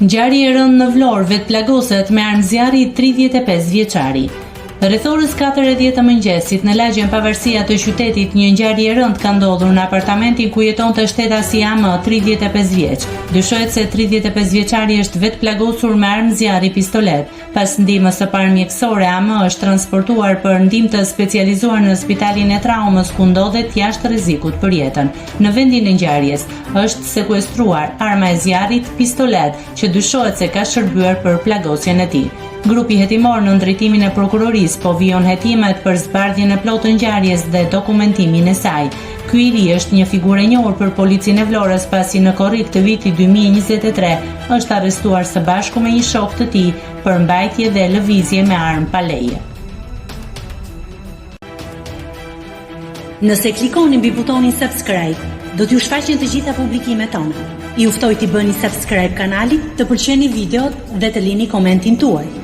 Ngjarje e rëndë në Vlorë vetplagoset me armë zjarri 35 vjeçari. Rreth orës 4:10 të mëngjesit në lagjen Pavarësia të qytetit, një ngjarje e rëndë ka ndodhur në apartamentin ku jetonte shtetasi AM, 35 vjeç. Dyshohet se 35 vjeçari është vetplagosur me armë zjarri pistolet. Pas ndihmës së parë mjekësore, AM është transportuar për ndihmë të specializuar në Spitalin e Traumës, ku ndodhet jashtë rrezikut për jetën. Në vendin e ngjarjes është sekuestruar arma e zjarrit pistolet, që dyshohet se ka shërbyer për plagosjen e tij. Grupi hetimor në drejtimin e prokurorisë po vijon hetimet për zbardhjen e plotë të ngjarjes dhe dokumentimin e saj. Ky i ri është një figurë e njohur për policinë e Vlorës, pasi në korrik të vitit 2023 është arrestuar së bashku me një shok të tij për mbajtje dhe lëvizje me armë pa leje. Nëse klikoni mbi butonin subscribe, do t'ju shfaqen të gjitha publikimet tona. Ju ftoj t'i bëni subscribe kanalit, të pëlqeni videot dhe të lini komentin tuaj.